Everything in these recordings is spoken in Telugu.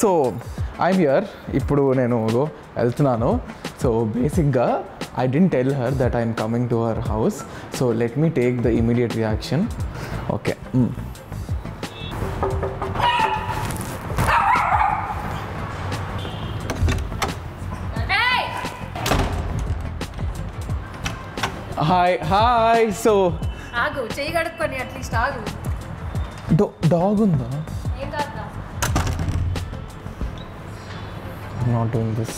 So I'm here. ఇప్పుడు నేను వెళ్తున్నాను. సో బేసిక్గా I didn't tell her that I'm coming to her house. So let me take the immediate reaction. Okay. Hi. So ఆగు, చెయ్యి కడుక్కొని అట్లీస్ట్ ఆగు. డాగ్ ఉందా? ఏం కాదు. I'm not doing this.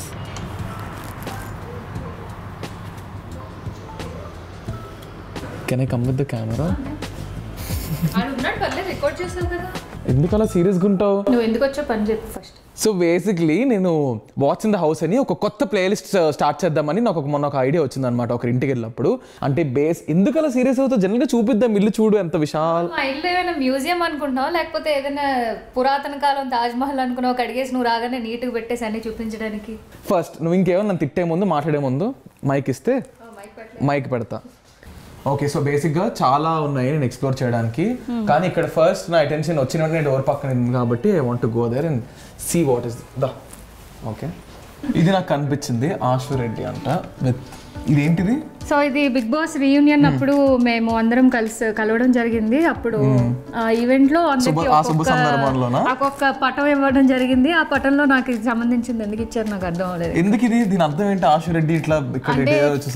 Can I come with the camera? ఆడు ఉన్నాడు, పర్లేదు, రికార్డ్ చేసావు కదా. ఎందుకు అలా సీరియస్గా ఉంటావు? నువ్వు ఎందుకు వచ్చావు పని చెప్పు ఫస్ట్. సో బేసిక్లీ నేను వాచ్ ఇన్ ద హౌస్ అని ఒక కొత్త ప్లేలిస్ట్ స్టార్ట్ చేద్దామని నాకు మొన్న ఒక ఐడియా వచ్చిందనమాట. ఒకరి ఇంటికి వెళ్ళినప్పుడు అంటే ఎందుకు అలా సీరియస్ అవుతావు? జనరల్గా చూపిద్దాం ఇల్లు చూడు ఎంత విశాల్. మా ఇల్లు ఏమైనా మ్యూజియం అనుకుంటున్నావు, లేకపోతే ఏదైనా పురాతన కాలం తాజ్మహల్ అనుకున్నావు? ఒక అడిగేసి నువ్వు రాగానే నీట్గా పెట్టేసి అన్ని చూపించడానికి. ఫస్ట్ నువ్వు ఇంకేమన్నా నన్ను తిట్టే ముందు మాట్లాడే ముందు మైక్ ఇస్తే మైక్ పెడతా. ఓకే, సో బేసిక్గా చాలా ఉన్నాయి నేను ఎక్స్ప్లోర్ చేయడానికి. కానీ ఇక్కడ ఫస్ట్ నా అటెన్షన్ వచ్చిన వెంటనే డోర్ పక్కన ఉంది కాబట్టి I want to go there and see what is the. Okay, ఇది నాకు కనిపించింది ఆశు రెడ్డి అంట. ఇదేంటిది? సో ఇది బిగ్ బాస్ రీయూనియన్ అప్పుడు మేము అందరం కలవడం జరిగింది. అప్పుడు ఈవెంట్ లో ఒక్కొక్క పటం ఇవ్వడం జరిగింది. ఆ పటంలో నాకు ఇది సంబంధించింది ఎందుకు ఇచ్చారు నాకు అర్థం అవ్వలేదు. ఎందుకు ఇది? దీని అర్థం ఏంటి? ఆశు రెడ్డి ఇట్లా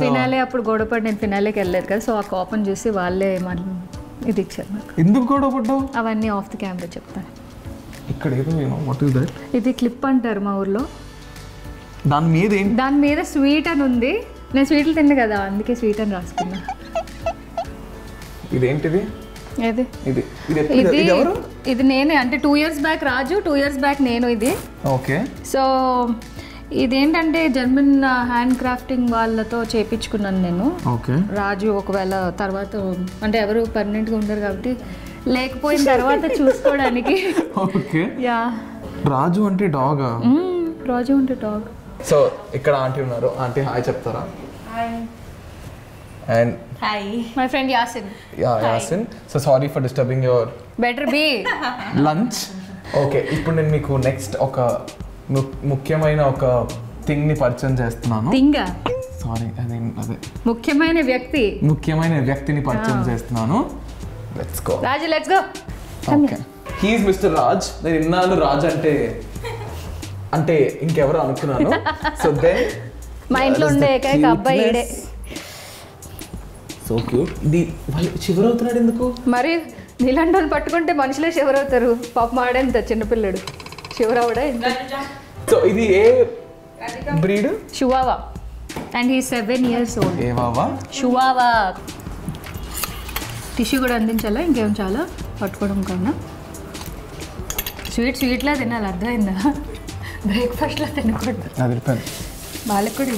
ఫినాలే అప్పుడు గొడవపడి నేను ఫినాలేకి వెళ్ళలేదు కదా, సో ఆ కోపం చూసి వాళ్ళే ఇది ఇచ్చారు నాకు. ఎందుకు గొడవపడ్డావు? అవన్నీ ఆఫ్ ది కెమెరా చెప్తాను. ఇక్కడ ఏదో ఇది క్లిప్ అంటారు మా ఊర్లో. దాని మీద స్వీట్ అని ఉంది. నేను స్వీట్లు తిన్నా కదా, అందుకే స్వీట్ అని రాసుకున్నా. ఇదేంటిది? ఇది నేనే, అంటే 2 years బ్యాక్ రాజు, 2 years బ్యాక్ నేను. ఇది ఓకే. సో ఇదేంటంటే జర్మన్ హ్యాండ్ క్రాఫ్టింగ్ వాళ్ళతో చేపించుకున్నాను నేను. ఓకే. రాజు ఒకవేళ తర్వాత అంటే ఎవరు పర్మనెంట్గా ఉండరు కాబట్టి లేకపోయిన తర్వాత చూసుకోవడానికి. ఓకే. యా. రాజు అంటే డాగా? రాజు అంటే డాగ్. సో ఇక్కడ ఆంటీ ఉన్నారు. ఆంటీ హాయ్ చెప్తారా? And hi my friend Yasin. Yasin. So sorry for disturbing your better be lunch. Okay, ఇప్పుడు నేను మీకు నెక్స్ట్ ఒక ముఖ్యమైన ఒక థింగ్ ని పరిచయం చేస్తున్నాను. సారీ, అదే ముఖ్యమైన వ్యక్తిని పరిచయం చేస్తున్నాను. Let's go Raju, let's go. Okay, he is mister Raj. నేను ఇన్నాళ్ళు రాజ్ అంటే ఇంకెవరు అనుకున్నాను. సో దెన్ మా ఇంట్లో ఉండే ఏకైక అబ్బాయి ఈడే. So cute. ఇది షివర్ అవుతున్నాడు ఎందుకు? మరి నీలాంటి వాళ్ళు పట్టుకుంటే మనుషులే షివర్ అవుతారు. పాపం ఆడేంత చిన్నపిల్లడు షివర్ అవడా. సో ఇది ఏ breed? Chihuahua. And he 7 years old. ఏవావా? షువావా. టిష్యూ కూడా అందించాలా? ఇంకేం చాలా పట్టుకోవడం కన్నా స్వీట్లా తినాలి, అర్థమైందా? బ్రేక్ఫాస్ట్లో తినకూడదు. అది వాళ్ళకి కూడా